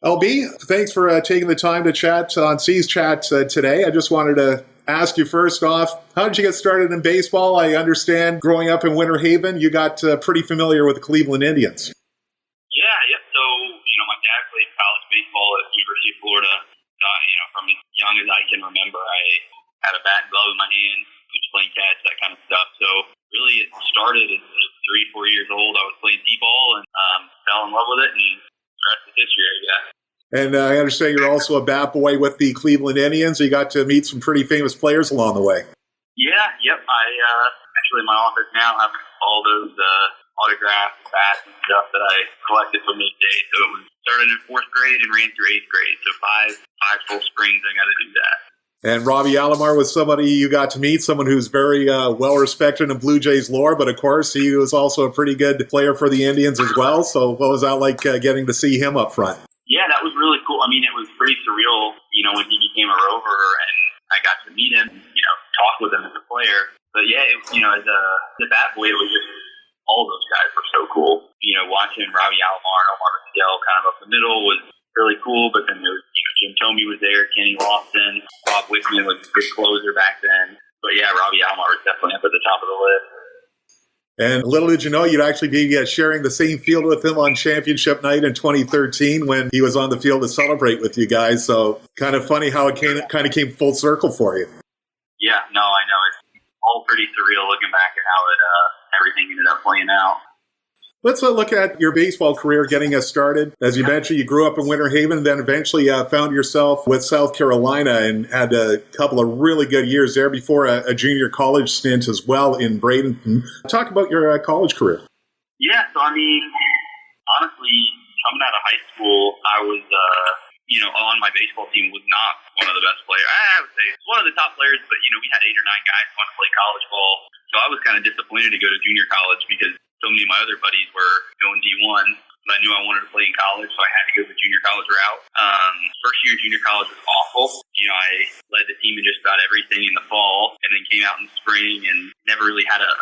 LB, thanks for taking the time to chat on C's Chat today. I just wanted to ask you first off, how did you get started in baseball? I understand growing up in Winter Haven, you got pretty familiar with the Cleveland Indians. Yeah. So, my dad played college baseball at the University of Florida. From as young as I can remember, I had a bat and glove in my hand, was playing catch, that kind of stuff. So really it started at 3-4 years old. I was playing t-ball and fell in love with it, and the rest is history, I guess. And I understand you're also a bat boy with the Cleveland Indians. You got to meet some pretty famous players along the way. Yeah, yep. I actually in my office now have all those autographs, bats, and stuff that I collected from those days. So it was started in 4th grade and ran through 8th grade. So five full springs I got to do that. And Robbie Alomar was somebody you got to meet, someone who's very well-respected in Blue Jays lore, but of course he was also a pretty good player for the Indians as well. So what was that like getting to see him up front? Yeah, that was really cool. I mean, it was pretty surreal, when he became a Rover and I got to meet him, talk with him as a player. But yeah, as a bat boy, it was just all those guys were so cool. Watching Robbie Alomar and Omar Vizquel kind of up the middle was really cool, but then there was, Jim Thome was there, Kenny Lofton, Bob Wickman was a good closer back then. But yeah, Robbie Alomar was definitely up at the top of the list. And little did you know, you'd actually be sharing the same field with him on championship night in 2013 when he was on the field to celebrate with you guys. So kind of funny how it kind of came full circle for you. Yeah, no, I know. It's all pretty surreal looking back at how everything ended up playing out. Let's look at your baseball career getting us started. As you mentioned, you grew up in Winter Haven, then eventually found yourself with South Carolina and had a couple of really good years there before a junior college stint as well in Bradenton. Talk about your college career. Yeah, so honestly, coming out of high school, I was, on my baseball team was not one of the best players. I would say it's one of the top players, but, we had 8 or 9 guys who want to play college ball. So I was kind of disappointed to go to junior college because so many of my other buddies were going D1, but I knew I wanted to play in college, so I had to go the junior college route. First year in junior college was awful. I led the team in just about everything in the fall, and then came out in the spring and never really had a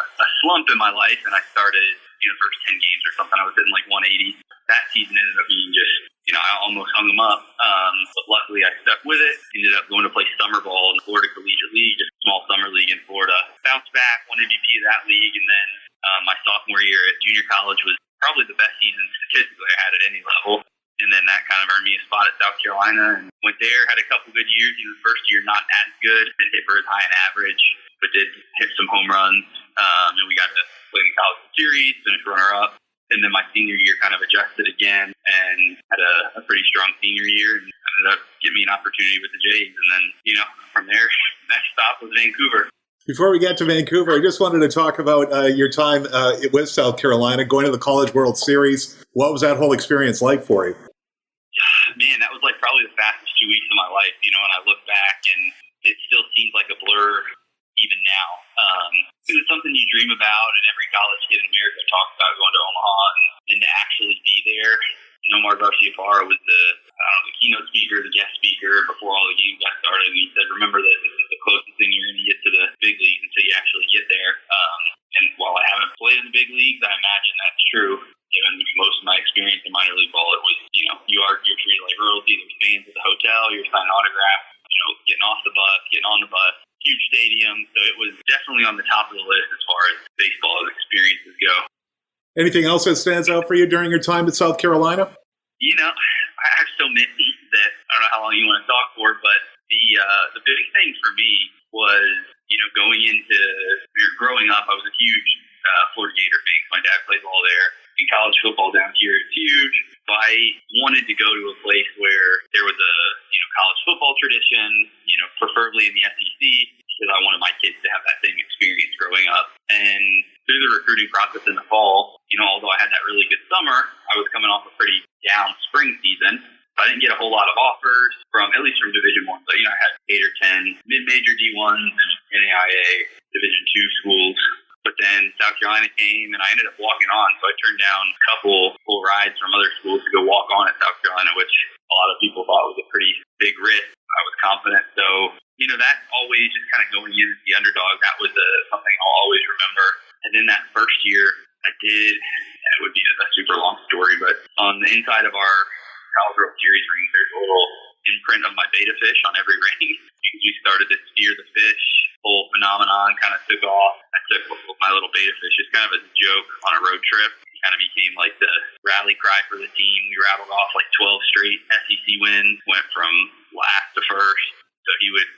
slump in my life, and I started, the first 10 games or something, I was hitting like 180. That season ended up being just, I almost hung them up, but luckily I stuck with it. Ended up going to play summer ball in the Florida Collegiate League, just a small summer league in Florida. Bounced back, won MVP of that league, and then my sophomore year at junior college was probably the best season statistically I had at any level. And then that kind of earned me a spot at South Carolina and went there, had a couple good years. The first year not as good, didn't hit for as high an average, but did hit some home runs. And we got to play in the college series, finished runner-up. And then my senior year kind of adjusted again and had a pretty strong senior year and ended up getting me an opportunity with the Jays. And then, from there, next stop was Vancouver. Before we get to Vancouver, I just wanted to talk about your time with South Carolina, going to the College World Series. What was that whole experience like for you? Man, that was like probably the fastest 2 weeks of my life, and I look back and it still seems like a blur even now. It was something you dream about, and every college kid in America talks about going to Omaha, and to actually be there. Omar Garciaparra was the keynote speaker, the guest speaker before all the games got started, and he said, remember that this is the closest thing you're going to get to the big leagues until you actually get there. And while I haven't played in the big leagues, I imagine that's true. Given most of my experience in minor league ball, it was, you're treated like royalty. There's fans at the hotel, you're signing autographs, getting off the bus, getting on the bus, huge stadium. So it was definitely on the top of the list as far as baseball experiences go. Anything else that stands out for you during your time at South Carolina? I have so many that I don't know how long you want to talk for, but the big thing for me was, growing up, I was a huge Florida Gator fan. My dad played ball there. And college football down here is huge. So I wanted to go to a place where there was a college football tradition, preferably in the SEC, because I wanted my kids to have that same experience growing up. And through the recruiting process in the fall, although I had that really good summer, I was coming off a pretty down spring season. I didn't get a whole lot of offers at least from Division I. So, I had 8 or 10 mid-major D1s and NAIA Division II schools. But then South Carolina came, and I ended up walking on. So I turned down a couple full rides from other schools to go walk on at South Carolina, which a lot of people thought was a pretty big risk. I was confident. So, that always just kind of going in as the underdog, that was something I'll always remember. And then that first year, I did, and it would be a super long story, but on the inside of our Powell Girl Series rings, there's a little imprint of my beta fish on every ring. We started to steer the fish. Whole phenomenon kind of took off. I took my little beta fish just kind of as a joke on a road trip. It kind of became like the rally cry for the team. We rattled off like 12 straight SEC wins, went from last to first. So he would,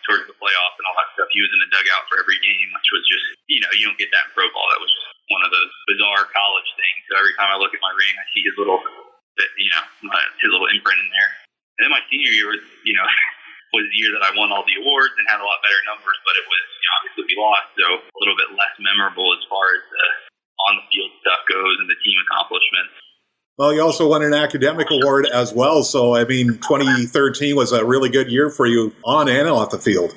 towards the playoffs and all that stuff, he was in the dugout for every game, which was just, you don't get that in pro ball. That was just one of those bizarre college things. So every time I look at my ring, I see his little imprint in there. And then my senior year was, was the year that I won all the awards and had a lot better numbers, but it was, obviously we lost, so a little bit less memorable as far as the on-the-field stuff goes and the team accomplishments. Well, you also won an academic award as well, so, 2013 was a really good year for you on and off the field.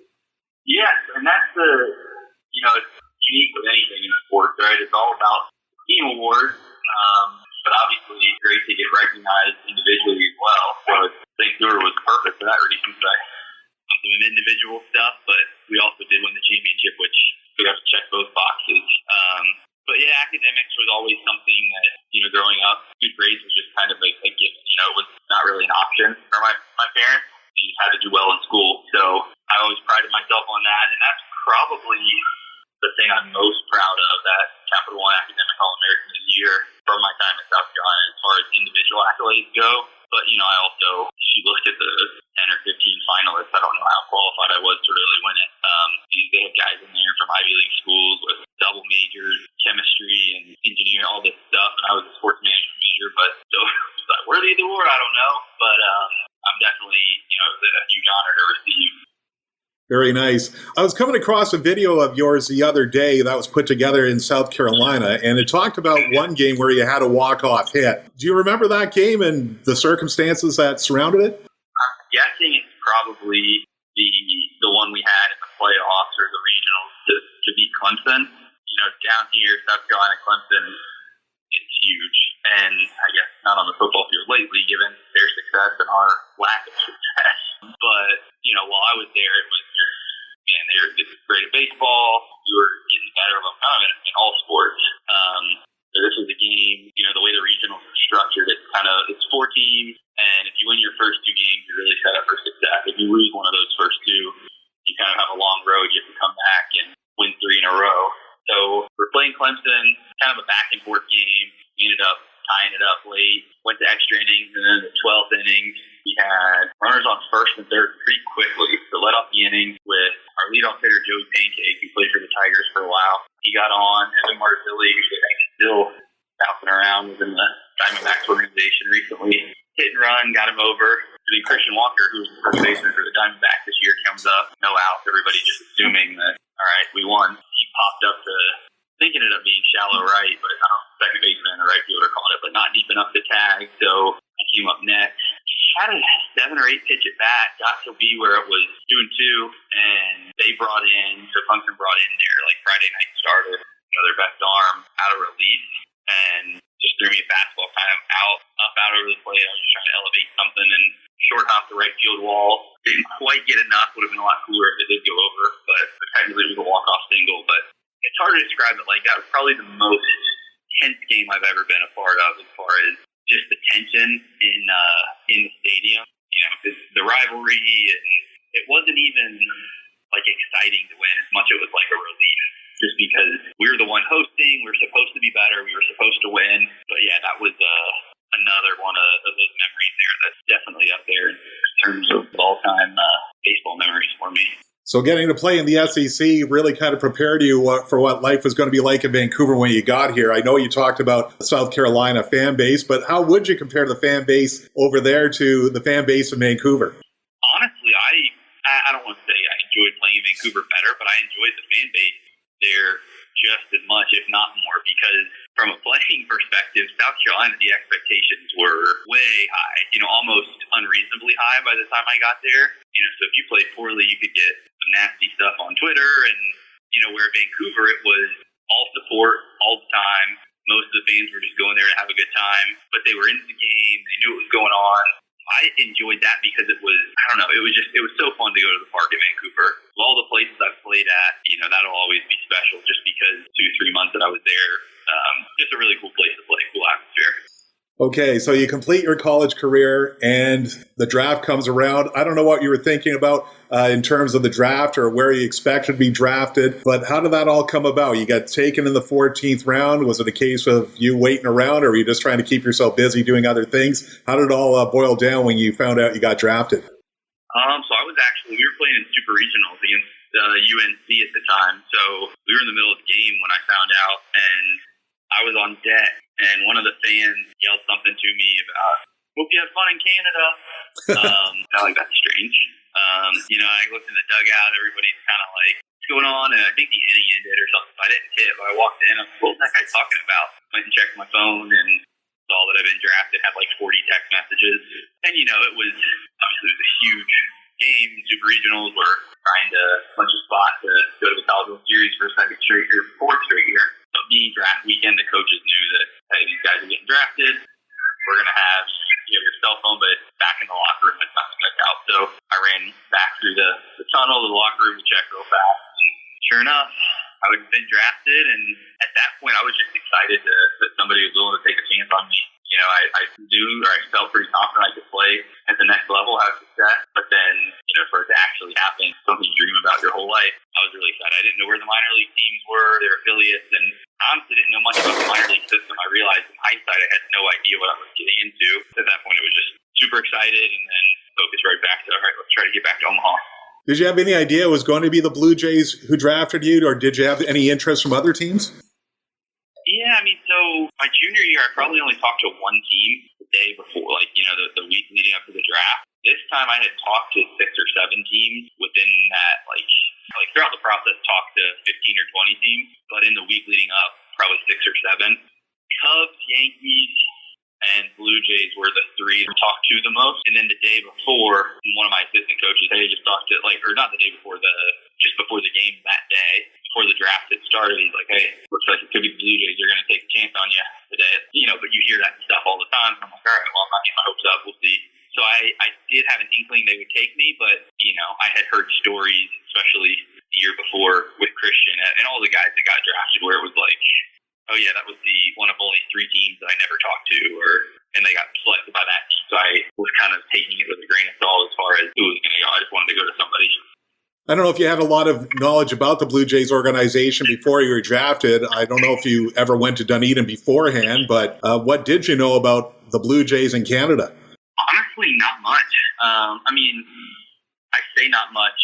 Yes, and that's it's unique with anything in sports, right? It's all about team awards, but obviously it's great to get recognized individually as well. So Vancouver was perfect for that reason. So I won some individual stuff, but we also did win the championship, which we have to check both boxes. But yeah, academics was always something that, growing up, good grades was just kind of a gift. It was not really an option for my parents. You just had to do well in school. So I always prided myself on that, and that's probably the thing I'm most proud of, that Capital One Academic All-American of the Year from my time at South Carolina as far as individual accolades go. But, I also, if you look at the 10 or 15 finalists, I don't know how qualified I was to really win it. They had guys in there from Ivy League schools with double majors, chemistry and engineering, all this stuff, and I was a sports management major, but so was I worthy of the award? I don't know, but I'm definitely, it was a huge honor to receive. Very nice. I was coming across a video of yours the other day that was put together in South Carolina, and it talked about one game where you had a walk-off hit. Do you remember that game and the circumstances that surrounded it? I'm guessing it's probably the one we had in the playoffs or the regionals to beat Clemson. Down here, South Carolina, Clemson, it's huge. And I guess not on the football field lately, given their success and our lack of success. But, while I was there, it was just, they were great at baseball. We were getting better of them in all sports. So this was a game, the way the regionals are structured, it's 4 teams. And if you win your first 2 games, you're really set up for success. If you lose one of those first 2, you kind of have a long road. You have to come back and win 3 in a row. So we're playing Clemson, kind of a back and forth game. We ended up tying it up late, went to extra innings, and then in the 12th inning, we had runners on first and third pretty quickly. So led off the inning with our leadoff hitter, Joey Pancake, who played for the Tigers for a while. He got on. Evan Marzilli, who's still bouncing around within the Diamondbacks organization recently, hit and run, got him over. And then Christian Walker, who was the first baseman for the Diamondbacks this year, comes up, no outs. Everybody just assuming that, all right, we won. He popped up to, I think it ended up being shallow right, but second baseman or right fielder called it, but not deep enough to tag. So I came up next. Had a 7 or 8 pitch at bat, got to be where it was 2-2, and they brought in, so Clemson brought in their Friday night starter, their best arm out of relief, and just threw me a fastball kind of out over the plate. I was just trying to elevate something and short off the right field wall. Didn't quite get enough. Would have been a lot cooler if it did go over, but technically it was a walk-off single. But it's hard to describe it. That was probably the most tense game I've ever been a part of as far as just the tension in the stadium. Because the rivalry, and it wasn't even exciting to win as much as it was a relief. Just because we were the one hosting, we were supposed to be better, we were supposed to win. But yeah, that was another one of those memories there that's definitely up there in terms of all-time baseball memories for me. So getting to play in the SEC really kind of prepared you for what life was going to be like in Vancouver when you got here. I know you talked about the South Carolina fan base, but how would you compare the fan base over there to the fan base in Vancouver? Honestly, I don't want to say I enjoyed playing in Vancouver better, but I enjoyed the fan base there just as much, if not more, because from a playing perspective, South Carolina, the expectations were way high, almost unreasonably high by the time I got there. So if you played poorly, you could get some nasty stuff on Twitter, and, where Vancouver, it was all support all the time. Most of the fans were just going there to have a good time, but they were into the game. They knew what was going on. I enjoyed that because it was, it was so fun to go to the park in Vancouver. Of all the places I've played at, that'll always be special just because 2-3 months that I was there. Just a really cool place to play, cool atmosphere. Okay, so you complete your college career and the draft comes around. I don't know what you were thinking about in terms of the draft or where you expected to be drafted, but how did that all come about? You got taken in the 14th round. Was it a case of you waiting around, or were you just trying to keep yourself busy doing other things? How did it all boil down when you found out you got drafted? So we were playing in super regionals against UNC at the time. So we were in the middle of the game when I found out, and I was on deck, and one of the fans yelled something to me about, "Hope you have fun in Canada." I like, that's strange. I looked in the dugout, everybody's kind of like, "What's going on?" And I think the inning ended or something. So I didn't hit, but I walked in, I was like, "What was that guy talking about?" Went and checked my phone and saw that I've been drafted, had like 40 text messages. And, it was a huge game. Super regionals were trying to punch a spot to go to the College World Series for a fourth straight year. So being draft weekend, the coaches knew that, hey, these guys are getting drafted. We're going to have your cell phone, but back in the locker room, it's not to check out. So I ran back through the tunnel to the locker room to check real fast. Sure enough, I had been drafted, and at that point, I was just excited that somebody was willing to take a chance on me. I knew, or I felt pretty confident I could play at the next level, have success. But then, for it to actually happen, something you dream about your whole life, I was really excited. I didn't know where the minor league teams were, their affiliates, and I honestly didn't know much about the minor league system. I realized in hindsight I had no idea what I was getting into. At that point, it was just super excited, and then focused right back to, all right, let's try to get back to Omaha. Did you have any idea it was going to be the Blue Jays who drafted you, or did you have any interest from other teams? Yeah, so my junior year, I probably only talked to one team the day before, the week leading up to the draft. This time I had talked to 6 or 7 teams within that, throughout the process, talked to 15 or 20 teams, but in the week leading up, probably 6 or 7. Cubs, Yankees, and Blue Jays were the 3 to talk to the most. And then the day before, one of my assistant coaches, hey, just talked to, or not the day before, just before the game that day, before the draft had started, he's like, hey, looks like it could be the Blue Jays. They're going to take a chance on you today. But you hear that stuff all the time. I'm like, all right, well, I'm not getting my hopes up. We'll see. So I did have an inkling they would take me, but, I had heard stories, especially the year before with Christian and all the guys that got drafted, where it was like, oh yeah, that was the one of only 3 teams that I never talked to, and they got selected by that team. So I was kind of taking it with a grain of salt as far as who was going to go. I just wanted to go to somebody. I don't know if you had a lot of knowledge about the Blue Jays organization before you were drafted. I don't know if you ever went to Dunedin beforehand, but what did you know about the Blue Jays in Canada? Honestly, not much. I say not much.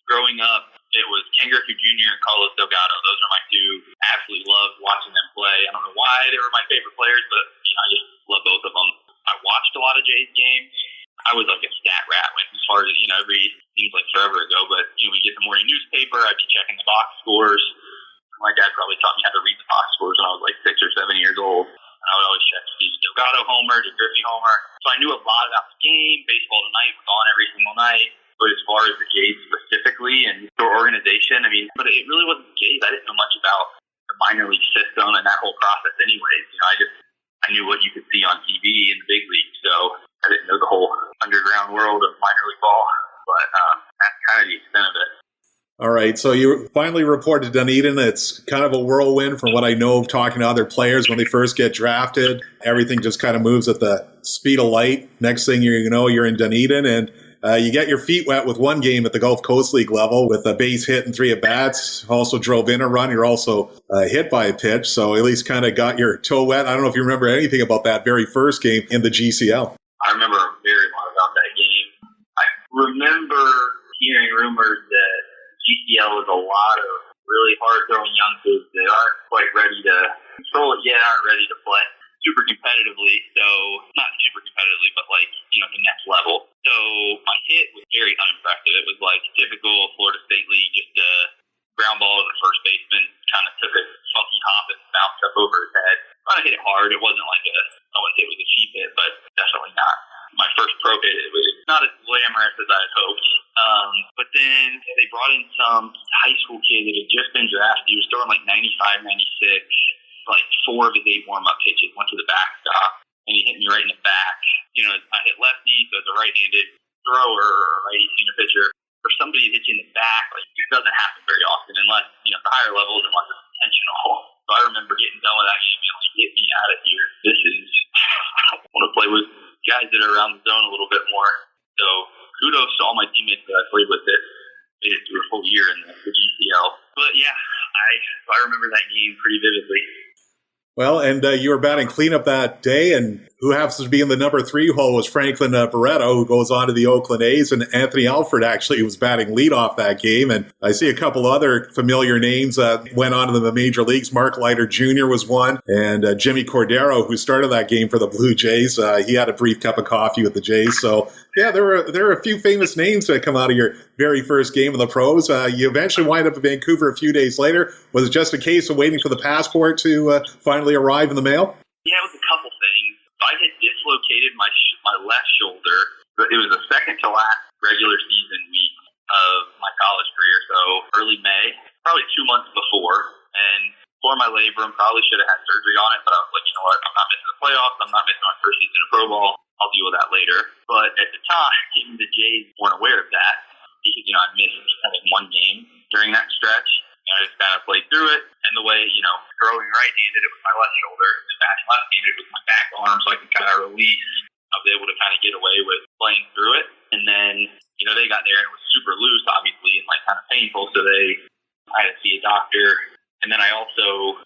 Growing up, it was Ken Griffey Jr. and Carlos Delgado. Those are my 2. Absolutely loved watching them play. I don't know why they were my favorite players, but I just love both of them. I watched a lot of Jays games. I was like a stat rat as far as, seems like forever ago, but, we get the morning newspaper, I'd be checking the box scores. My dad probably taught me how to read the box scores when I was like 6 or 7 years old. And I would always check Steve Delgado homer, to Griffey homer. So I knew a lot about the game. Baseball Tonight was on every single night. But as far as the Jays specifically and their organization, but it really wasn't the Jays. I didn't know much about the minor league system and that whole process anyways. I knew what you could see on TV in the big league. So I didn't know the whole underground world of minor league ball. But that's kind of the extent of it. All right, so you finally report to Dunedin. It's kind of a whirlwind from what I know of talking to other players when they first get drafted. Everything just kind of moves at the speed of light. Next thing you know, you're in Dunedin, and you get your feet wet with one game at the Gulf Coast League level with a base hit and 3 at-bats. Also drove in a run. You're also hit by a pitch, so at least kind of got your toe wet. I don't know if you remember anything about that very first game in the GCL. I remember very lot about that game. I remember hearing rumors that GCL is a lot of really hard-throwing young kids that aren't quite ready to control it yet, aren't ready to play super competitively. So, not super competitively, but at the next level. So, my hit was very unimpressive. It was like typical Florida State League, just a ground ball to the first baseman, kind of took a funky hop and bounced up over his head. Kind of hit it hard. It wasn't like I wouldn't say it was a cheap hit, but definitely not my first pro hit. It was not as glamorous as I had hoped. But then they brought in some high school kid that had just been drafted. He was throwing 95, 96. 4 of his 8 warm-up pitches went to the backstop, and he hit me right in the back. I hit lefty, so as a right-handed thrower or righty-handed pitcher, for somebody to hit you in the back, it doesn't happen very often unless, the higher levels, unless it's intentional. So I remember getting done with that game and get me out of here. This is, So I remember that game pretty vividly. Well, and you were batting cleanup that day, and who happens to be in the number 3 hole was Franklin Barreto, who goes on to the Oakland A's, and Anthony Alford actually was batting leadoff that game. And I see a couple other familiar names went on to the major leagues. Mark Leiter Jr. was one, and Jimmy Cordero, who started that game for the Blue Jays. He had a brief cup of coffee with the Jays. So, yeah, there were a few famous names that come out of your very first game in the pros. You eventually wind up in Vancouver a few days later. Was it just a case of waiting for the passport to finally arrive in the mail? Yeah, it was a couple things. I had dislocated my left shoulder. It was the second to last regular season week of my college career, so early May, probably 2 months before. And for my labrum, probably should have had surgery on it, but I was like, you know what, I'm not missing the playoffs. I'm not missing my first season of pro ball. I'll deal with that later. But at the time, the Jays weren't aware of that because, I missed having one game during that stretch. I just kind of played through it, and the way, throwing right-handed, it was my left shoulder, and batting left-handed was my back arm, so I could kind of release. I was able to kind of get away with playing through it, and then, they got there, and it was super loose, obviously, and, kind of painful, so I had to see a doctor, and then I also,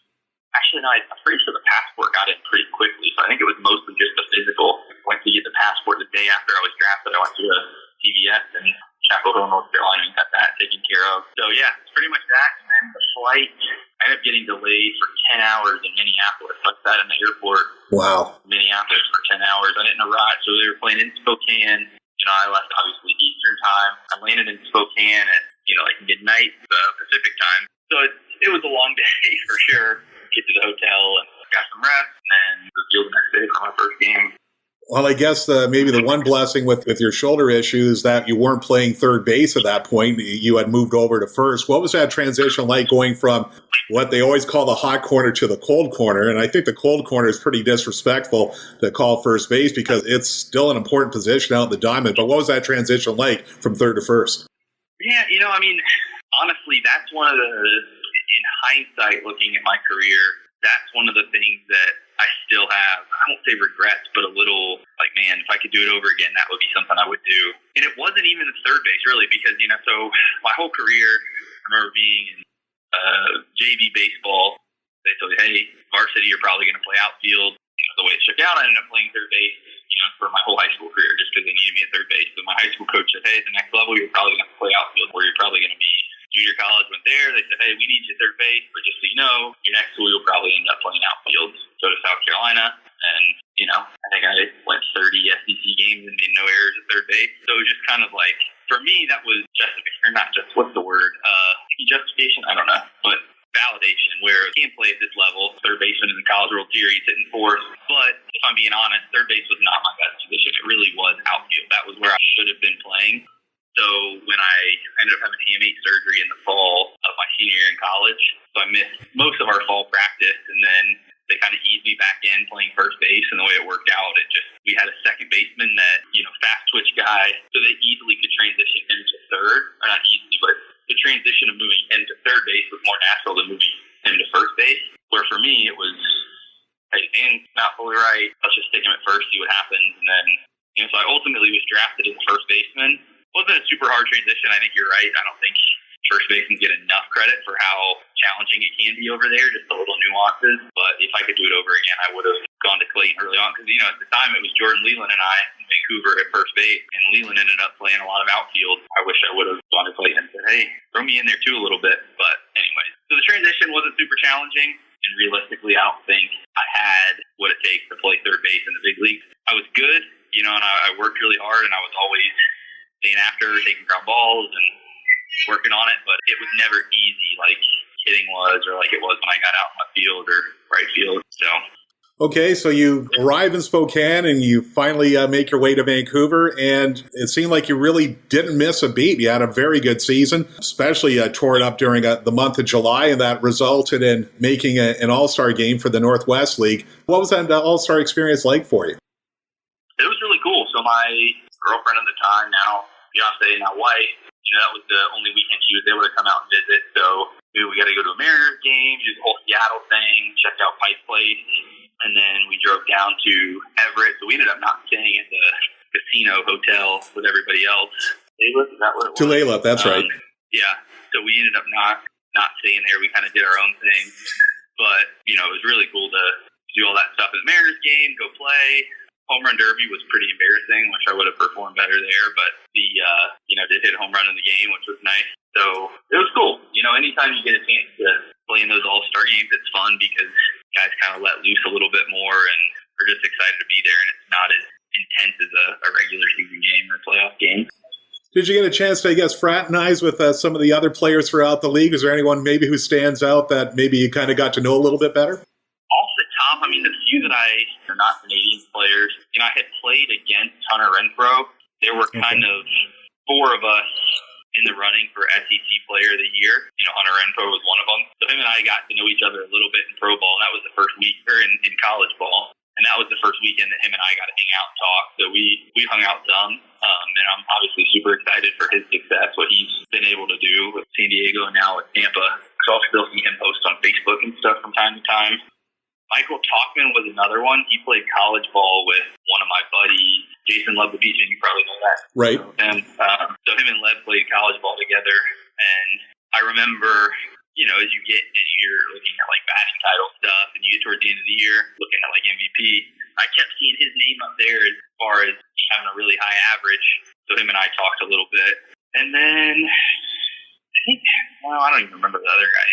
I'm pretty sure the passport got in pretty quickly, so I think it was mostly just a physical. I went to get the passport the day after I was drafted. I went to a CVS and Chapel Hill, North Carolina, and got that taken care of. So, yeah, it's pretty much that. And then the flight, I ended up getting delayed for 10 hours in Minneapolis. I sat in the airport. Wow. Minneapolis for 10 hours. I didn't arrive. So they were playing in Spokane. I left, obviously, Eastern time. I landed in Spokane at, midnight, Pacific time. So it was a long day for sure. Get to the hotel and got some rest, and was the next day for my first game. Well, I guess maybe the one blessing with your shoulder issue is that you weren't playing third base at that point. You had moved over to first. What was that transition like, going from what they always call the hot corner to the cold corner? And I think the cold corner is pretty disrespectful to call first base because it's still an important position out in the diamond. But what was that transition like from third to first? Yeah, honestly, that's one of in hindsight, looking at my career, that's one of the things that I still have, I won't say regrets, but a little like, man, if I could do it over again, that would be something I would do. And it wasn't even the third base, really, because, so my whole career, I remember being in JV baseball. They told me, hey, varsity, you're probably going to play outfield. The way it shook out, I ended up playing third base, for my whole high school career, just because they needed me at third base. But my high school coach said, hey, at the next level, you're probably going to play outfield, where you're probably going to be. Junior college went there. They said, hey, we need you at third base, but just so you know, your next school, you'll probably end up playing outfield. So to South Carolina, and, I think I went 30 SEC games and made no errors at third base. So it was just kind of like, for me, that was justification, or not just, what's the word? Justification? I don't know. But validation, where you can't play at this level. Third baseman in the College World Series, hitting fourth. But if I'm being honest, third base was not my best position. It really was outfield. That was where I should have been playing. So when I ended up having hamate surgery in the fall of my senior year in college, so I missed most of our fall practice, and then they kind of eased me back in playing first base, and the way it worked out, we had a second baseman that, fast twitch guy, so they easily could transition him to third, or not easily, but the transition of moving him to third base was more natural than moving him to first base, where for me it was, hey, Dan's not fully right, let's just stick him at first, see what happens, and then, so I ultimately was drafted as a first baseman. Wasn't a super hard transition. I think you're right. I don't think first basemen get enough credit for how challenging it can be over there, just the little nuances. But if I could do it over again, I would have gone to Clayton early on because, at the time it was Jordan Leland and I in Vancouver at first base, and Leland ended up playing a lot of outfield. I wish I would have gone to Clayton and said, hey, throw me in there too a little bit. But anyway, so the transition wasn't super challenging, and realistically, I don't think I had what it takes to play third base in the big leagues. I was good, and I worked really hard, and I was always staying after, taking ground balls and working on it, but it was never easy like hitting was, or like it was when I got out in the field or right field. So. Okay, so you arrive in Spokane and you finally make your way to Vancouver, and it seemed like you really didn't miss a beat. You had a very good season, especially tore it up during the month of July, and that resulted in making an all-star game for the Northwest League. What was that all-star experience like for you? It was really cool. So my girlfriend at the time, now fiance, now wife, that was the only weekend she was able to come out and visit. So we got to go to a Mariners game, do the whole Seattle thing, checked out Pike Place, and then we drove down to Everett. So we ended up not staying at the casino hotel with everybody else. Tulalip, is that what it was? Tulalip, that's right. Yeah. So we ended up not not staying there. We kind of did our own thing. But, it was really cool to do all that stuff at the Mariners game, go play. Home run derby was pretty embarrassing, which I would have performed better there. But did hit a home run in the game, which was nice. So it was cool. Anytime you get a chance to play in those all-star games, it's fun because guys kind of let loose a little bit more and we're just excited to be there. And it's not as intense as a regular season game or playoff game. Did you get a chance to, I guess, fraternize with some of the other players throughout the league? Is there anyone maybe who stands out that maybe you kind of got to know a little bit better? Off the top, the few that are not Canadian players, I had played against Hunter Renfroe. There were kind of four of us in the running for SEC Player of the Year. Hunter Renfroe was one of them. So him and I got to know each other a little bit in pro ball. That was the first week, or in college ball. And that was the first weekend that him and I got to hang out and talk. So we hung out some. And I'm obviously super excited for his success, what he's been able to do with San Diego and now with Tampa. So I'll still see him post on Facebook and stuff from time to time. Michael Talkman was another one. He played college ball with one of my buddies, Jason Lebevision. You probably know that. Right. And so him and Lev played college ball together. And I remember, as you get and you're looking at like batting title stuff and you get towards the end of the year looking at like MVP, I kept seeing his name up there as far as having a really high average. So him and I talked a little bit. And then I don't even remember the other guy.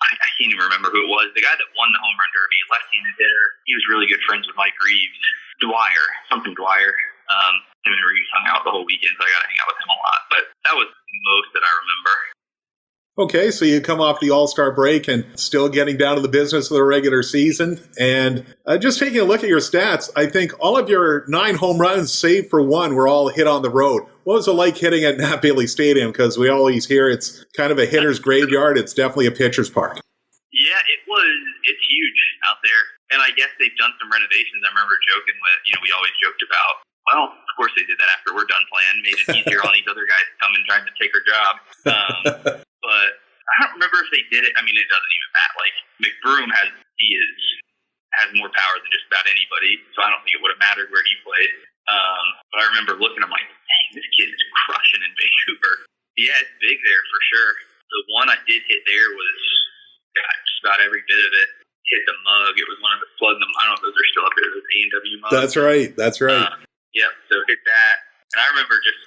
I can't even remember who it was. The guy that won the home run derby, left-handed hitter, he was really good friends with Mike Reeves. Dwyer. Him and Reeves hung out the whole weekend, so I got to hang out with him a lot. But that was most that I remember. Okay, so you come off the All-Star break and still getting down to the business of the regular season. And just taking a look at your stats, I think all of your 9 home runs, save for one, were all hit on the road. What was it like hitting at Nat Bailey Stadium? Because we always hear it's kind of a hitter's graveyard. It's definitely a pitcher's park. Yeah, it's huge out there. And I guess they've done some renovations. I remember joking with, we always joked about, well, of course they did that after we're done playing. Made it easier on these other guys to come and trying to take our job. But I don't remember if they did it. It doesn't even matter. Like, McBroom has more power than just about anybody, so I don't think it would have mattered where he played. But I remember looking, I'm like, dang, this kid is crushing in Vancouver. Yeah, it's big there for sure. The one I did hit there was just about every bit of it. Hit the mug. It was one of the flood them. I don't know if those are still up there. Those A&W mugs. That's right. Yep. So hit that, and I remember just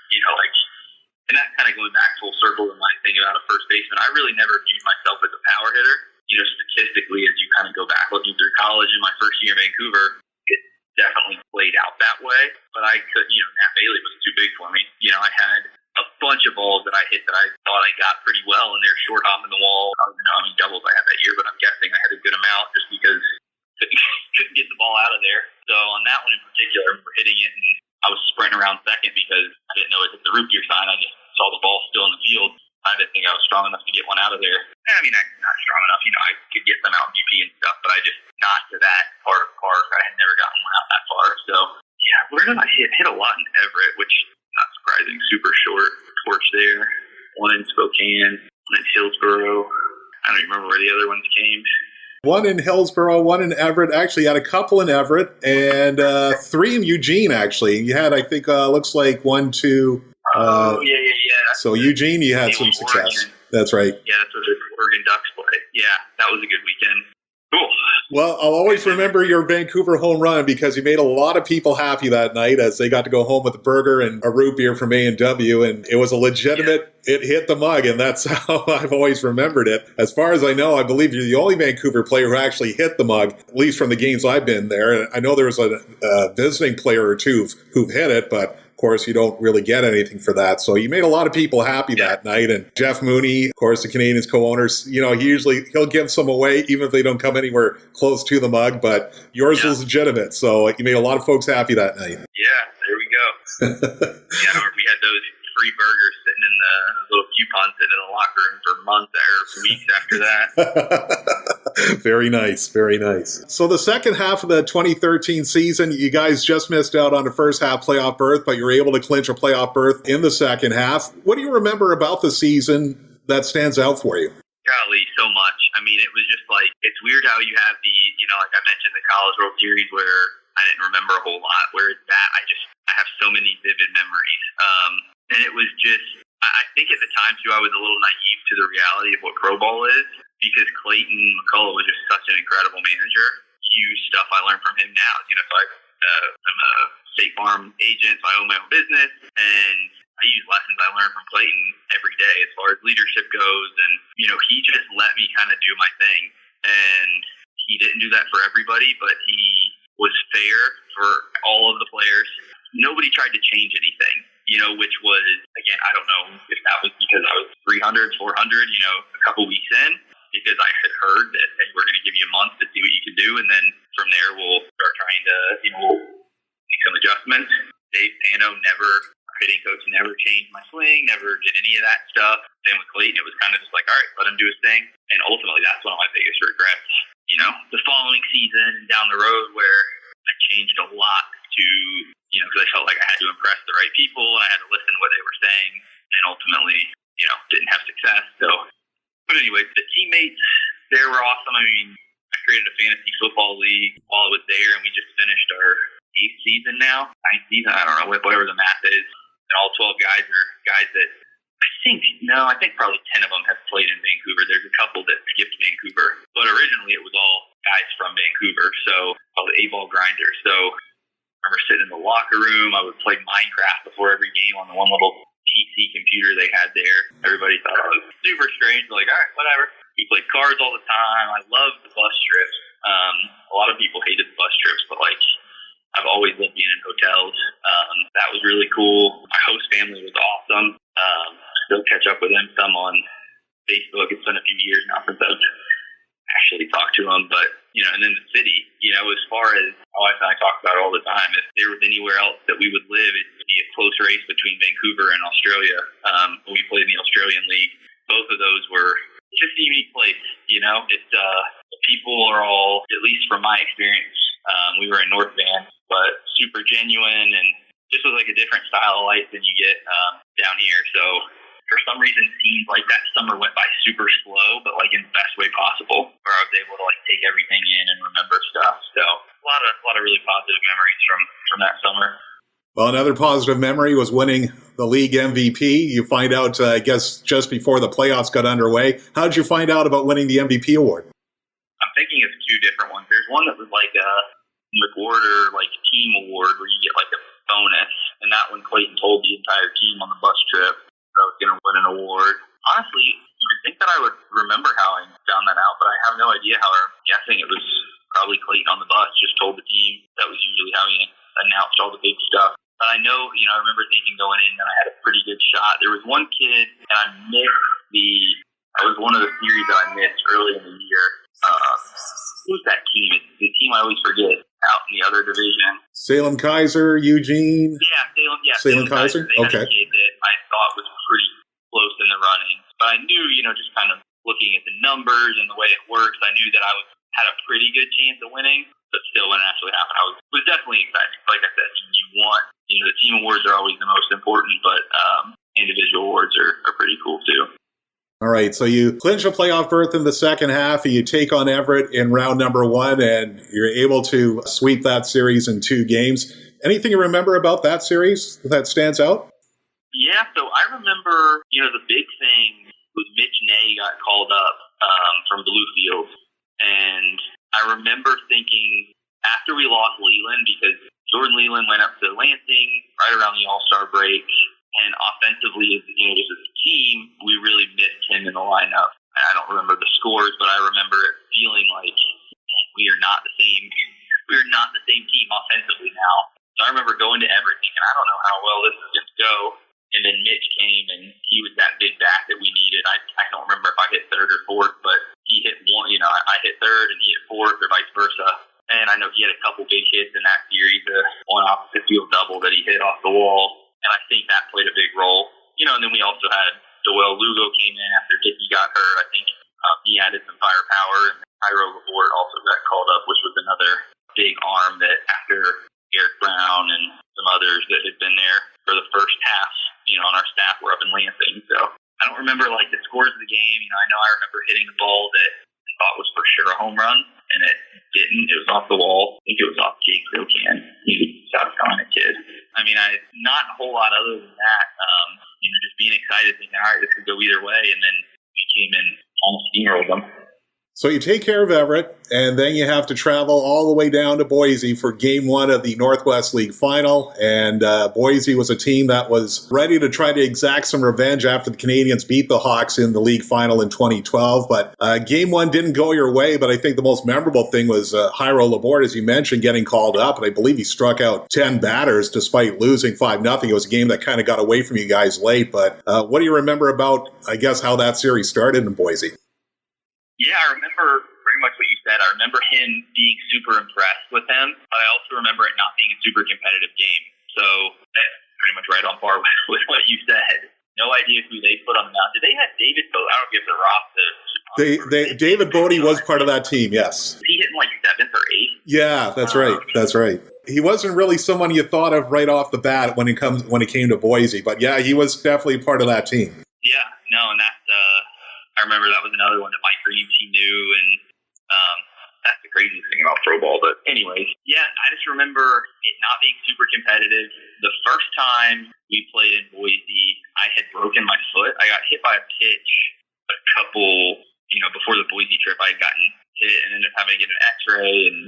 and that kind of going back full circle to my thing about a first baseman. I really never viewed myself as a power hitter. Statistically, as you kind of go back looking through college in my first year in Vancouver, it definitely played out that way. But I could, Nat Bailey was too big for me. I had a bunch of balls that I hit that I thought I got pretty well, and they're short hopping the wall. I don't know how many doubles I had that year, but I'm guessing I had a good amount just because I couldn't get the ball out of there. So on that one in particular, I remember hitting it, and I was sprinting around second because I didn't know it hit the root gear sign. I just saw the ball still in the field. I didn't think I was strong enough to get one out of there. I'm not strong enough. I could get some out in BP and stuff, but I just not to that part of the park. I had never gotten one out that far. So, yeah, where did I hit? Hit a lot in Everett, which not surprising. Super short porch there. One in Spokane, one in Hillsboro. I don't even remember where the other ones came. One in Hillsboro, one in Everett. Actually, you had a couple in Everett, and 3 in Eugene, actually. You had, I think, looks like 1, 2... yeah. So Eugene, you had some success. Oregon. That's right. Yeah, that's where the Oregon Ducks play. Yeah, that was a good weekend. Cool. Well, I'll always remember your Vancouver home run because you made a lot of people happy that night as they got to go home with a burger and a root beer from A&W, and it was a legitimate, It hit the mug, and that's how I've always remembered it. As far as I know, I believe you're the only Vancouver player who actually hit the mug, at least from the games I've been there. And I know there was a visiting player or two who've hit it, but of course, you don't really get anything for that. So you made a lot of people happy that night. And Jeff Mooney, of course, the Canadians co-owners, he'll give some away, even if they don't come anywhere close to the mug. But yours was legitimate. So you made a lot of folks happy that night. Yeah, there we go. We had those free burgers sitting in the little coupon sitting in the locker room for months or weeks after that. Very nice, very nice. So the second half of the 2013 season, you guys just missed out on the first half playoff berth, but you were able to clinch a playoff berth in the second half. What do you remember about the season that stands out for you? Golly, so much. It was just like, it's weird how you have like I mentioned, the College World Series where I didn't remember a whole lot, where it's that I have so many vivid memories. And it was just, I think at the time, too, I was a little naive to the reality of what pro ball is because Clayton McCullough was just such an incredible manager. Use stuff I learned from him now. So I'm a State Farm agent, so I own my own business, and I use lessons I learned from Clayton every day as far as leadership goes. And, he just let me kind of do my thing. And he didn't do that for everybody, but he was fair for all of the players. Nobody tried to change anything, which was, again, I don't know if that was because I was 300, 400, a couple weeks in, because I had heard that, hey, we're going to give you a month to see what you can do, and then from there we'll start trying to, make some adjustments. Dave Pano hitting coach never changed my swing, never did any of that stuff. Same with Clayton, it was kind of just like, all right, let him do his thing. And ultimately, that's one of my biggest regrets. The following season and down the road where I changed a lot to, because I felt like I had to impress the right people and I had to listen to what they were saying, and ultimately, didn't have success. So, but anyway, the teammates there were awesome. I mean, I created a fantasy football league while I was there, and we just finished our 8th season now, 9th season, I don't know, whatever the math is. And all 12 guys are guys that I think probably 10 of them have played in Vancouver. There's a couple that skipped Vancouver. But originally it was all guys from Vancouver, so called the A-ball grinder. So I remember sitting in the locker room. I would play Minecraft before every game on the one little PC computer they had there. Everybody thought I was super strange. Like, all right, whatever. We played cards all the time. I loved the bus trips. A lot of people hated the bus trips, but I've always loved being in hotels. That was really cool. My host family was awesome. Still catch up with them some on Facebook. It's been a few years now since I've actually talked to them. But, and then the city, as far as my wife and I talk about it all the time, if there was anywhere else that we would live, it'd be a close race between Vancouver and Australia. When we played in the Australian League, both of those were just a unique place. It's the people are all, at least from my experience, we were in North Van, but super genuine and just was like a different style of life than you get down here. So for some reason, it seems like that summer went by super slow, but in the best way possible, where I was able to take everything in and remember stuff. So a lot of really positive memories from that summer. Well, another positive memory was winning the league MVP. You find out, I guess, just before the playoffs got underway. How did you find out about winning the MVP award? I'm thinking of 2 different ones. There's one that was a McWhorter team award where you get a bonus, and that one Clayton told the entire team on the bus trip I was going to win an award. Honestly, you'd think that I would remember how I found that out, but I have no idea how. I'm guessing it was probably Clayton on the bus just told the team. That was usually how he announced all the big stuff. But I know, I remember thinking going in that I had a pretty good shot. There was one kid, and I missed that was one of the series that I missed early in the year. Who's that team? It's the team I always forget out in the other division. Salem Kaiser, Eugene? Yeah, Salem Kaiser? They had okay. a kid that I thought was pretty close in the running. But I knew, just kind of looking at the numbers and the way it works, I knew that I had a pretty good chance of winning. But still, when it actually happened, I was definitely excited. Like I said, the team awards are always the most important, but individual awards are pretty cool too. All right, so you clinch a playoff berth in the second half, and you take on Everett in round number 1, and you're able to sweep that series in 2 games. Anything you remember about that series that stands out? Yeah, so I remember, the big thing was Mitch Ney got called up from Bluefield, and I remember thinking after we lost Leland, because Jordan Leland went up to Lansing right around the All-Star break, and offensively, just as a team, we really missed him in the lineup. I don't remember the scores, but I remember it feeling like we are not the same. We are not the same team offensively now. So I remember going to Everett thinking, I don't know how well this is going to go. And then Mitch came, and he was that big back that we needed. I don't remember if I hit 3rd or 4th, but he hit 1. I hit 3rd and he hit 4th, or vice versa. And I know he had a couple big hits in that series, one off the field double that he hit off the wall. And I think that played a big role. And then we also had Joel Lugo came in after Dickey got hurt. I think he added some firepower. And Tyro Laborde also got called up, which was another big arm that after Eric Brown and some others that had been there for the first half, on our staff were up in Lansing. So I don't remember the scores of the game. I know I remember hitting a ball that I thought was for sure a home run, and it didn't. It was off the wall. I think it was off Jake Silcan. He's a South Carolina kid. Not a whole lot other than that. just being excited, thinking, all right, this could go either way, and then we came in, almost steamrolled them. So you take care of Everett, and then you have to travel all the way down to Boise for Game 1 of the Northwest League Final. And Boise was a team that was ready to try to exact some revenge after the Canadians beat the Hawks in the league final in 2012. But Game 1 didn't go your way, but I think the most memorable thing was Jairo Laborde, as you mentioned, getting called up. And I believe he struck out 10 batters despite losing 5-0. It was a game that kind of got away from you guys late. But what do you remember about, I guess, how that series started in Boise? Yeah, I remember pretty much what you said. I remember him being super impressed with him, but I also remember it not being a super competitive game. So that's pretty much right on par with what you said. No idea who they put on the mound. Did they have David Bodie? I don't give the roster. David Bodie was part of that team, yes. He hitting like 7th or 8th? Yeah, that's right. That's right. He wasn't really someone you thought of right off the bat when it came to Boise, but yeah, he was definitely part of that team. Yeah, no, and that's I remember that was another one that Mike Reeves, he knew, and that's the craziest thing about pro ball. But anyways, yeah, I just remember it not being super competitive. The first time we played in Boise, I had broken my foot. I got hit by a pitch a couple, before the Boise trip. I had gotten hit and ended up having to get an x-ray and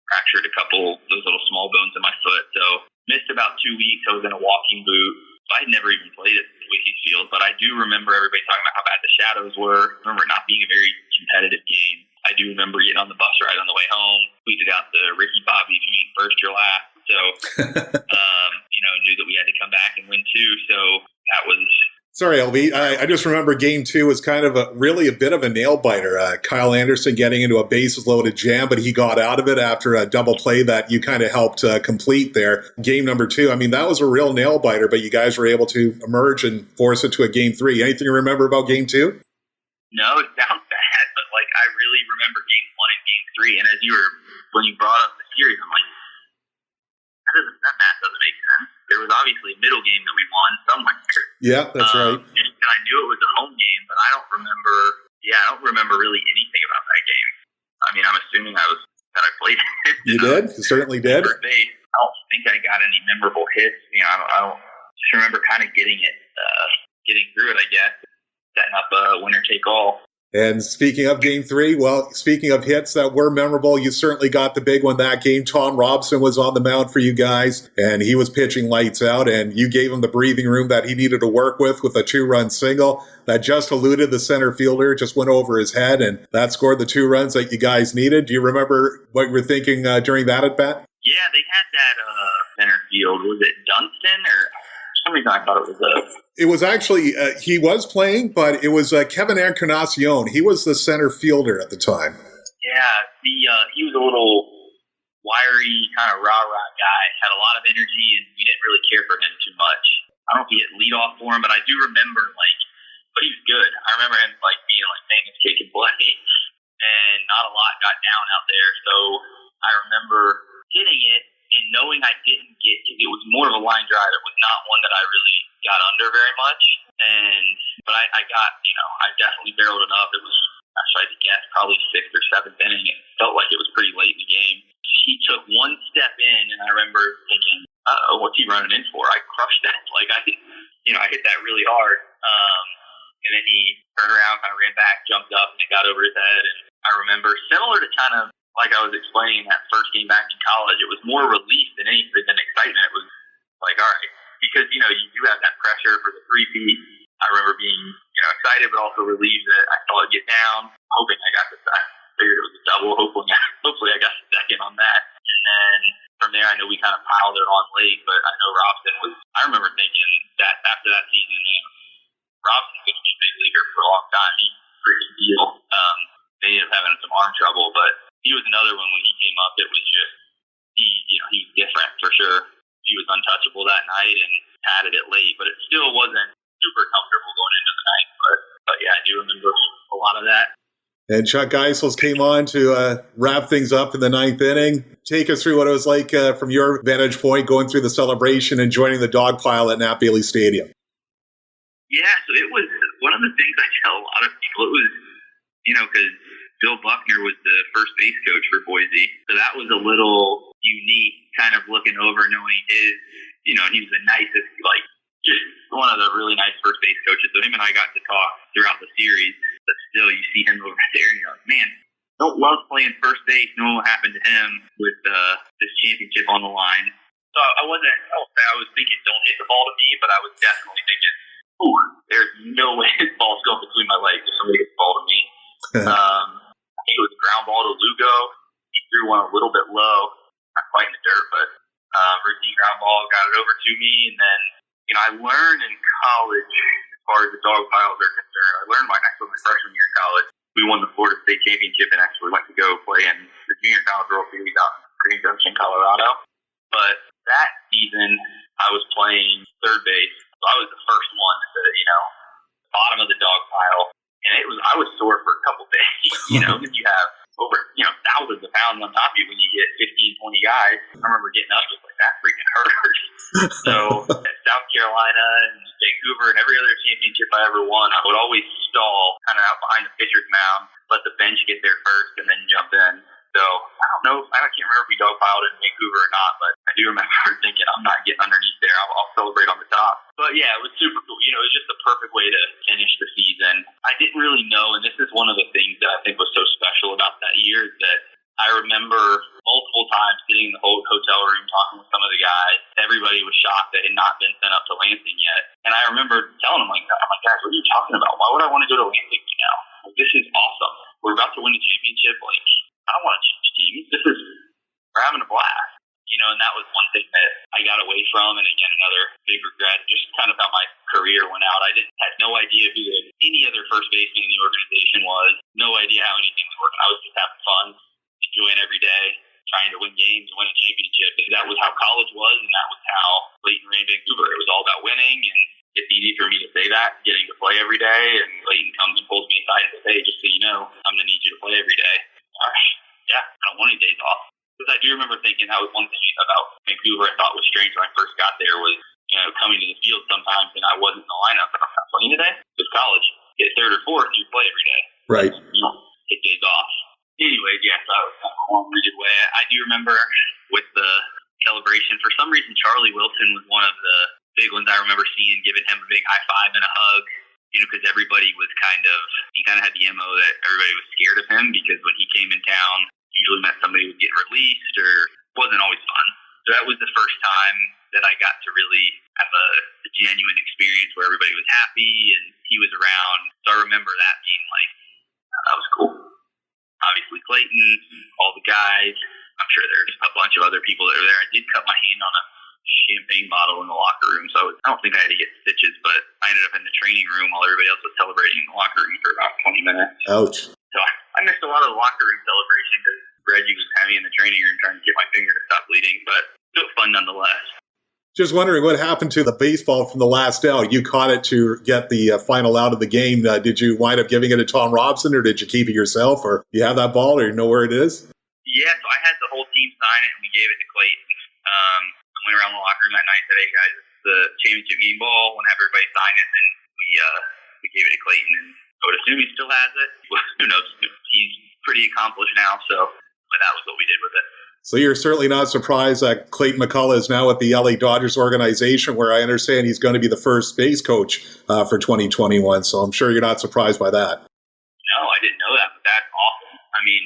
fractured a couple of those little small bones in my foot. So missed about 2 weeks. I was in a walking boot. I'd never even played at Boise Field, but I do remember everybody talking about how bad the shadows were. I remember it not being a very competitive game. I do remember getting on the bus ride on the way home, tweeted out the Ricky Bobby, if you ain't first, you're last. So, knew that we had to come back and win too. So that was... Sorry, LB. I just remember Game 2 was kind of really a bit of a nail-biter. Kyle Anderson getting into a bases-loaded jam, but he got out of it after a double play that you kind of helped complete there. Game number 2, I mean, that was a real nail-biter, but you guys were able to emerge and force it to a Game 3. Anything you remember about Game 2? No, it sounds bad, but, I really remember Game 1 and Game 3, and when you brought up the series, I'm like, that math doesn't make sense. There was obviously a middle game that we won somewhere. Yeah, that's right. And I knew it was a home game, but I don't remember really anything about that game. I mean, I'm assuming that I played it. You did? You certainly did. I don't think I got any memorable hits. I don't just remember kind of getting through it, I guess. Setting up a winner take all. And speaking of Game 3, speaking of hits that were memorable, you certainly got the big one that game. Tom Robson was on the mound for you guys, and he was pitching lights out, and you gave him the breathing room that he needed to work with a 2-run single that just eluded the center fielder, just went over his head, and that scored the 2 runs that you guys needed. Do you remember what you were thinking during that at-bat? Yeah, they had that center field. Was it Dunston or... For some reason I thought it was It was actually, he was playing, but it was Kevin Encarnacion. He was the center fielder at the time. Yeah, he was a little wiry, kind of rah-rah guy, had a lot of energy, and we didn't really care for him too much. I don't know if he hit leadoff for him, but I do remember, but he was good. I remember him, being, saying his kick and play, and not a lot got down out there, so I remember hitting it, and knowing I didn't get, because it was more of a line drive, it was not one that I really got under very much, but I got, I definitely barreled it up. It was, I tried to guess, probably 6th or 7th inning. It felt like it was pretty late in the game. He took one step in, and I remember thinking, what's he running in for? I crushed that. I hit that really hard. And then he turned around, kind of ran back, jumped up, and it got over his head. And I remember, similar to kind of like I was explaining that first game back in college, it was more relief than anything, than excitement. It was all right, because, you do have that pressure for the three-peat. I remember being, excited, but also relieved that I saw it get down, hoping I got I figured it was a double, hopefully I got the second on that. And then from there, I know we kind of piled it on late, but I know Robson I remember thinking that after that season, Robson's going to be a big leaguer for a long time. He's a freaking deal. They ended up having some arm trouble, but he was another one when he came up. It was just, he's different for sure. He was untouchable that night and added it late, but it still wasn't super comfortable going into the night. But yeah, I do remember a lot of that. And Chuck Geisels came on to wrap things up in the 9th inning. Take us through what it was like from your vantage point, going through the celebration and joining the dog pile at Nat Bailey Stadium. Yeah, so it was one of the things I tell a lot of people. It was, because Bill Buckner was the first base coach for Boise. So that was a little unique, kind of looking over, knowing he was the nicest, just one of the really nice first base coaches. So him and I got to talk throughout the series, but still you see him over there and you're like, man, don't love playing first base, knowing what happened to him with this championship on the line. So I won't say I was thinking don't hit the ball to me, but I was definitely thinking, ooh, there's no way this ball's going between my legs if somebody hits the ball to me. I think it was a ground ball to Lugo. He threw one a little bit low, not quite in the dirt, but routine ground ball, got it over to me. And then, I learned in college, as far as the dog piles are concerned, I learned my freshman year in college. We won the Florida State Championship and actually went to go play in the Junior College World Series out in Green Junction, Colorado. But that season, I was playing third base. So I was the first one at the, bottom of the dog pile. And I was sore for a couple days, because you have over, thousands of pounds on top of you when you get 15, 20 guys. I remember getting up just like that freaking hurt. So at South Carolina and Vancouver and every other championship I ever won, I would always stall kind of out behind the pitcher's mound, let the bench get there first and then jump in. So I don't know, I can't remember if we dogpiled in Vancouver or not, but I do remember thinking I'm not getting underneath there. I'll celebrate on the top. But yeah, it was super cool. It was just the perfect way to finish the season. I didn't really know, and this is one of the things that I think was so special about that year, is that I remember multiple times sitting in the whole hotel room talking with some of the guys. Everybody was shocked that it had not been sent up to Lansing yet. And I remember telling them, guys, what are you talking about? Why would I want to go to Lansing now? This is awesome. We're about to win a championship. I don't want to change teams. We're having a blast. And that was one thing that I got away from. And again, another big regret, just kind of how my career went out. I had no idea who any other first baseman in the organization was. No idea how anything was working. I was just having fun, enjoying every day, trying to win games and win a championship. And that was how college was, and that was how Clayton ran Vancouver. It was all about winning, and it's easy for me to say that, getting to play every day. And Clayton comes and pulls me aside and says, hey, just so you know, I'm going to need you to play every day. All right. Yeah, I don't want any days off. Because I do remember thinking that was one thing about Vancouver I thought was strange when I first got there was, coming to the field sometimes and I wasn't in the lineup. And I'm not playing today. It's college. Get third or fourth, you play every day. Right. Take days off. Anyways, yeah, so that was kind of a long-winded way. I do remember with the celebration, for some reason, Charlie Wilson was one of the big ones I remember seeing, giving him a big high five and a hug. Because everybody was he kind of had the MO that everybody was scared of him because when he came in town, usually meant somebody would get released or wasn't always fun. So that was the first time that I got to really have a genuine experience where everybody was happy and he was around. So I remember that being that was cool. Obviously Clayton, all the guys, I'm sure there's a bunch of other people that were there. I did cut my hand on a champagne bottle in the locker room, so I don't think I had to get stitches, but I ended up in the training room while everybody else was celebrating in the locker room for about 20 minutes. Ouch. So I missed a lot of the locker room celebration because Reggie was having me in the training room trying to get my finger to stop bleeding, but still fun nonetheless. Just wondering what happened to the baseball from the last out. You caught it to get the final out of the game. Did you wind up giving it to Tom Robson, or did you keep it yourself, or you have that ball, or you know where it is? Yeah, so I had the whole team sign it, and we gave it to Clayton. I went around the locker room that night and said, hey, guys, this is the championship game ball. We'll have everybody sign it, and then we gave it to Clayton, and I would assume he still has it. Well, who knows? He's pretty accomplished now, but that was what we did with it. So you're certainly not surprised that Clayton McCullough is now with the LA Dodgers organization, where I understand he's going to be the first base coach for 2021. So I'm sure you're not surprised by that. No, I didn't know that, but that's awesome. I mean,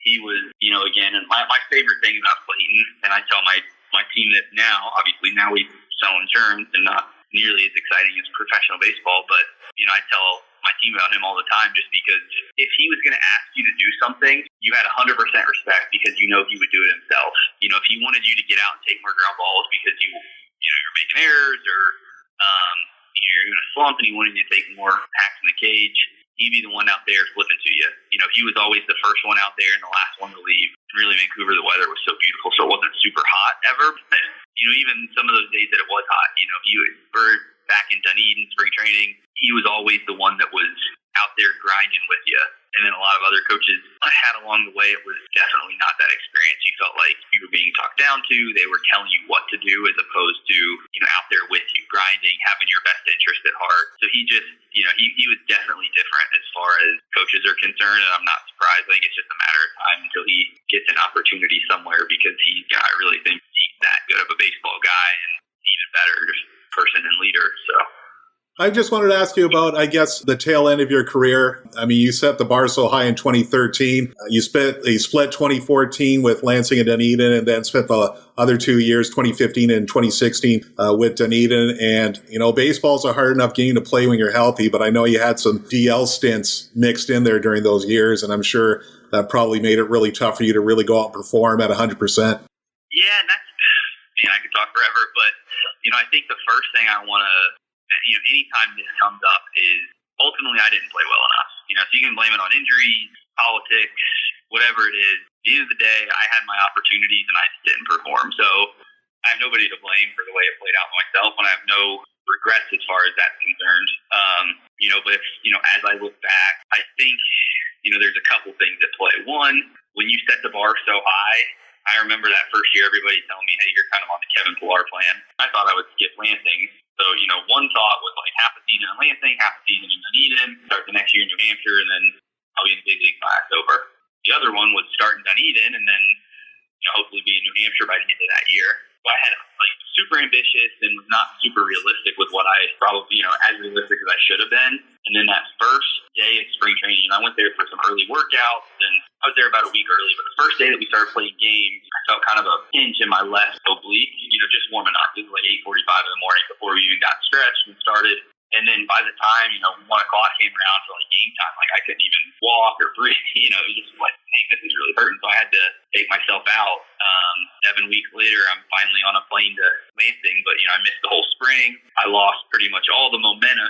he was, again, and my favorite thing about Clayton, and I tell my team that now, obviously now we sell insurance and not nearly as exciting as professional baseball, but, I tell my team about him all the time just because if he was going to ask you to do something, you had 100% respect because he would do it himself. If he wanted you to get out and take more ground balls because you're making errors or you're in a slump and he wanted you to take more hacks in the cage, he'd be the one out there flipping to you. He was always the first one out there and the last one to leave. And really, Vancouver, the weather was so beautiful, so it wasn't super hot ever. But, even some of those days that it was hot, we're back in Dunedin, spring training, he was always the one that was out there grinding with you. And then a lot of other coaches I had along the way, it was definitely not that experience. You felt like you were being talked down to. They were telling you what to do as opposed to, out there with you, grinding, having your best interest at heart. So he just, he was definitely different as far as coaches are concerned. And I'm not surprised. I think it's just a matter of time until he gets an opportunity somewhere because I really think he's that good of a baseball guy and even better, just person and leader. So. I just wanted to ask you about, I guess, the tail end of your career. I mean, you set the bar so high in 2013. You split 2014 with Lansing and Dunedin, and then spent the other 2 years, 2015 and 2016, with Dunedin. And, baseball's a hard enough game to play when you're healthy, but I know you had some DL stints mixed in there during those years, and I'm sure that probably made it really tough for you to really go out and perform at 100%. Yeah, and I could talk forever, but, I think the first thing I want to, anytime this comes up is ultimately I didn't play well enough. So you can blame it on injuries, politics, whatever it is. At the end of the day, I had my opportunities and I just didn't perform. So I have nobody to blame for the way it played out myself, and I have no regrets as far as that's concerned. But if, as I look back, I think, there's a couple things at play. One, when you set the bar so high, I remember that first year everybody telling me, hey, you're kind of on the Kevin Pillar plan. I thought I would skip Lansing. So, one thought was like half a season in Lansing, half a season in Dunedin, start the next year in New Hampshire, and then I'll be in the big league by October. The other one was start in Dunedin and then hopefully be in New Hampshire by the end of that year. So I had super ambitious and was not super realistic with what I probably, as realistic as I should have been. And then that first day of spring training, I went there for some early workouts, and I was there about a week early. But the first day that we started playing games, I felt kind of a pinch in my left oblique, just warming up. It was like 8:45 in the morning before we even got stretched and started. And then by the time, 1 o'clock came around for game time, I couldn't even walk or breathe. It was just like, hey, this is really hurting. So I had to take myself out. 7 weeks later, I'm finally on a plane to Lansing, but, I missed the whole spring. I lost pretty much all the momentum,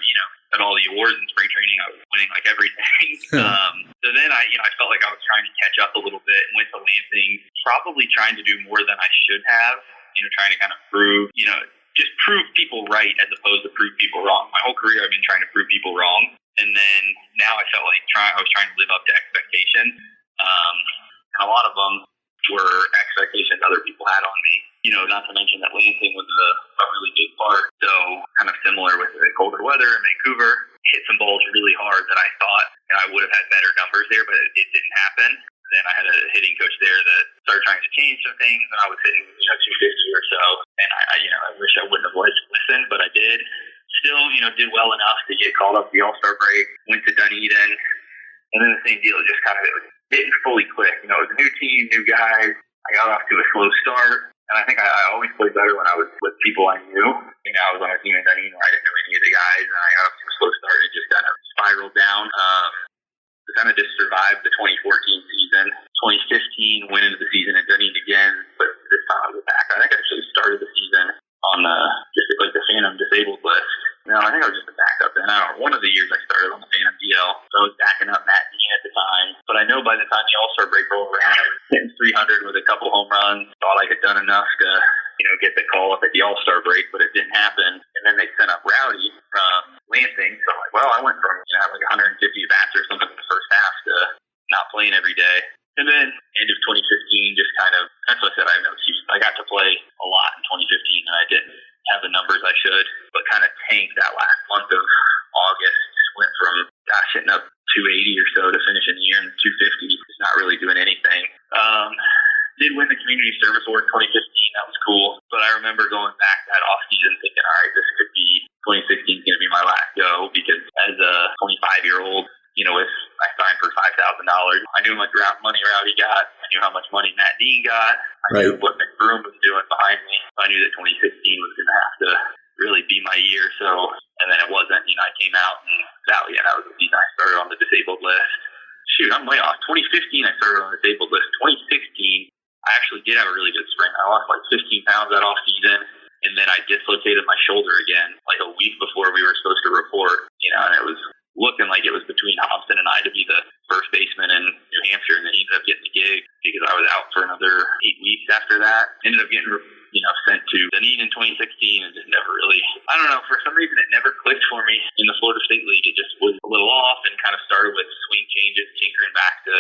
at all the awards in spring training. I was winning everything. So then I felt like I was trying to catch up a little bit and went to Lansing, probably trying to do more than I should have, trying to kind of prove, just prove people right as opposed to prove people wrong. My whole career I've been trying to prove people wrong. And then now I felt like I was trying to live up to expectations. And a lot of them were expectations other people had on me. Not to mention that Lansing was a really big part. So kind of similar with the colder weather in Vancouver, hit some balls really hard that I thought I would have had better numbers there, but it didn't happen. Then I had a hitting coach there that started trying to change some things, and I was hitting 250 or so. And I wish I wouldn't have listened, but I did. Still, did well enough to get called up the All-Star break. Went to Dunedin, and then the same deal. Just kind of it didn't fully click. It was a new team, new guys. I got off to a slow start, and I think I always played better when I was with people I knew. I was on a team in Dunedin where I didn't know any of the guys, and I got off to a slow start and just kind of spiraled down. Kind of just survived the 2014 season. 2015 went into the season in Dunedin again, but this time I was back. I think I actually started the season on just the Phantom disabled list. I think I was just a backup then. One of the years I started on the Phantom DL, so I was backing up Matt Dean at the time. But I know by the time the All-Star break rolled around, I was hitting 300 with a couple home runs. Thought I had done enough to get the call up at the All-Star break, but it didn't happen. And then they sent up Rowdy from Lansing. So I'm like, well, I went from 150 bats or something in the first half to not playing every day. And then end of 2015, just that's what I said, I have no excuse. I got to play a lot in 2015, and I didn't have the numbers I should, but kind of tanked that last month of August. Went from, hitting up 280 or so to finishing the year in 250. Just not really doing anything. Did win the Community Service Award in 2015. That was cool. But I remember going back that off-season thinking, all right, this could be 2016 is going to be my last go, because as a 25-year-old, if I signed for $5,000, I knew how much money Rowdy got. I knew how much money Matt Dean got. I knew what McBroom was doing behind me. So I knew that 2016 was going to have to really be my year. So, and then it wasn't. I came out, and that was the season I started on the disabled list. Shoot, I'm way off. 2015, I started on the disabled list. 2016, I actually did have a really good spring. I lost 15 pounds that off season, and then I dislocated my shoulder again a week before we were supposed to report. And it was looking like it was between Hobson and I to be the first baseman in New Hampshire, and then he ended up getting the gig because I was out for another 8 weeks after that. Ended up getting sent to Dunedin in 2016, and just never really, I don't know, for some reason it never clicked for me in the Florida State League. It just was a little off, and kind of started with swing changes, tinkering back to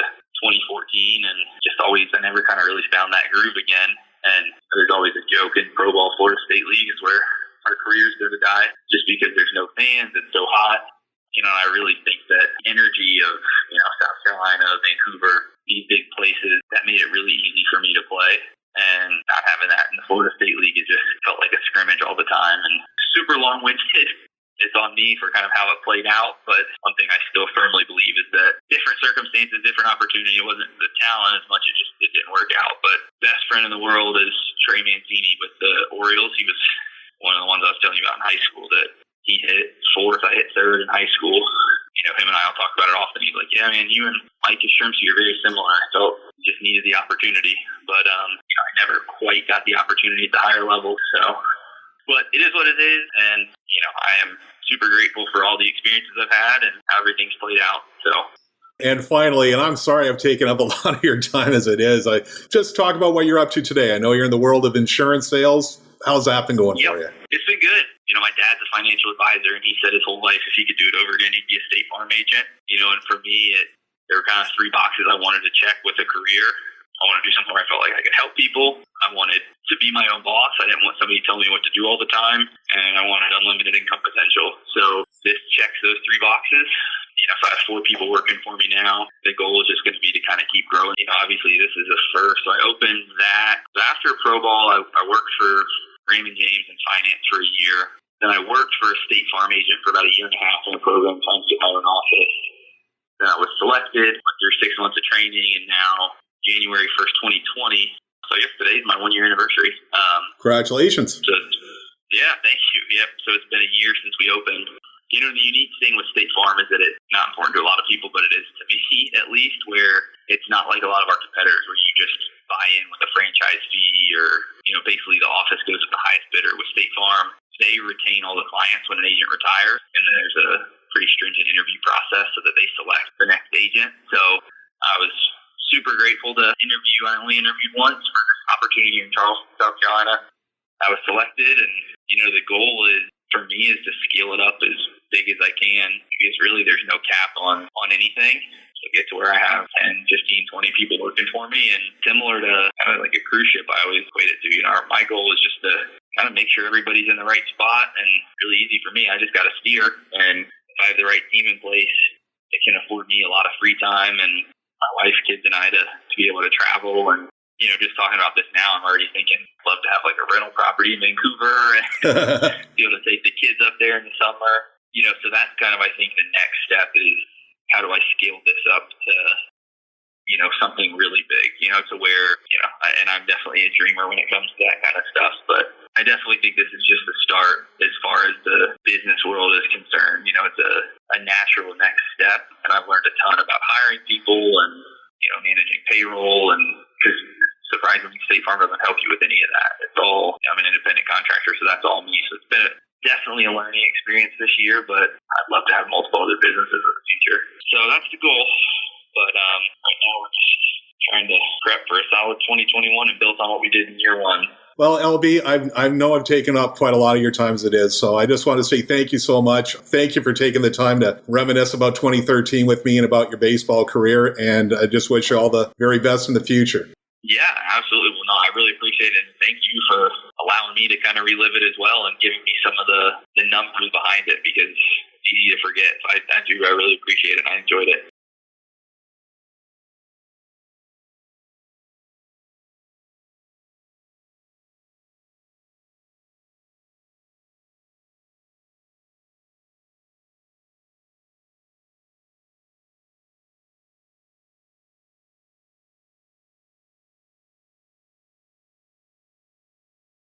2014, and just always, I never kind of really found that groove again. And there's always a joke in Pro Ball Florida State League is where our careers go to die, just because there's no fans, it's so hot. I really think that energy of, South Carolina, Vancouver, these big places, that made it really easy for me to play. And not having that in the Florida State League, it just felt like a scrimmage all the time. And super long-winded. It's on me for kind of how it played out, but one thing I still firmly believe is that different circumstances, different opportunity. It wasn't the talent as much as just it didn't work out. But best friend in the world is Trey Mancini with the Orioles. He was one of the ones I was telling you about in high school that he hit fourth, I hit third in high school. Him and I will talk about it often. He's like, yeah, man, you and Mike Yastrzemski are very similar. I felt just needed the opportunity, but I never quite got the opportunity at the higher level. So, but it is what it is, and I am super grateful for all the experiences I've had and how everything's played out. So. And finally, and I'm sorry I've taken up a lot of your time as it is, I just talk about what you're up to today. I know you're in the world of insurance sales. How's that been going for you? It's been good. My dad's a financial advisor, and he said his whole life if he could do it over again, he'd be a State Farm agent. And for me, there were kind of three boxes I wanted to check with a career. I wanted to do something where I felt like I could help people. I wanted to be my own boss. I didn't want somebody telling me what to do all the time. And I wanted unlimited income potential. So this checks those three boxes. If I have 4 people working for me now, the goal is just going to be to kind of keep growing. Obviously this is a first. So I opened that. So after pro ball, I worked for Raymond James in finance for a year. Then I worked for a State Farm agent for about a year and a half in a program trying to get my own office. Then I was selected, went through 6 months of training, and now January 1st, 2020. So I guess today's my 1-year anniversary. Congratulations. So, yeah, thank you. Yep. So it's been a year since we opened. The unique thing with State Farm is that it's not important to a lot of people, but it is to me at least, where it's not like a lot of our competitors where you just buy in with a franchise fee or, basically the office goes with the highest bidder. With State Farm, they retain all the clients when an agent retires, and then there's a pretty stringent interview process so that they select the next agent. So I was super grateful to interview. I only interviewed once for an opportunity in Charleston, South Carolina. I was selected, and the goal is for me is to scale it up as big as I can, because really there's no cap on anything. So get to where I have 10, 15, 20 people working for me, and similar to kind of like a cruise ship, I always equate it to. My goal is just to kind of make sure everybody's in the right spot, and really easy for me. I just got to steer, and if I have the right team in place, it can afford me a lot of free time, and my wife, kids, and I to be able to travel. And just talking about this now, I'm already thinking I'd love to have like a rental property in Vancouver and be able to take the kids up there in the summer. So that's kind of, I think, the next step is how do I scale this up to something really big, to where, and I'm definitely a dreamer when it comes to that kind of stuff, but I definitely think this is just the start as far as the business world is concerned. It's a natural next step, and I've learned a ton about hiring people and, managing payroll, and because surprisingly, State Farm doesn't help you with any of that. It's all, I'm an independent contractor, so that's all me. So it's been definitely a learning experience this year, but I'd love to have multiple other businesses in the future. So that's the goal. But right now we're just trying to prep for a solid 2021 and build on what we did in year 1. Well, LB, I know I've taken up quite a lot of your time as it is, so I just want to say thank you so much. Thank you for taking the time to reminisce about 2013 with me and about your baseball career, and I just wish you all the very best in the future. Yeah, absolutely. Well, no, I really appreciate it, and thank you for allowing me to kind of relive it as well and giving me some of the numbers behind it, because it's easy to forget. I really appreciate it, and I enjoyed it.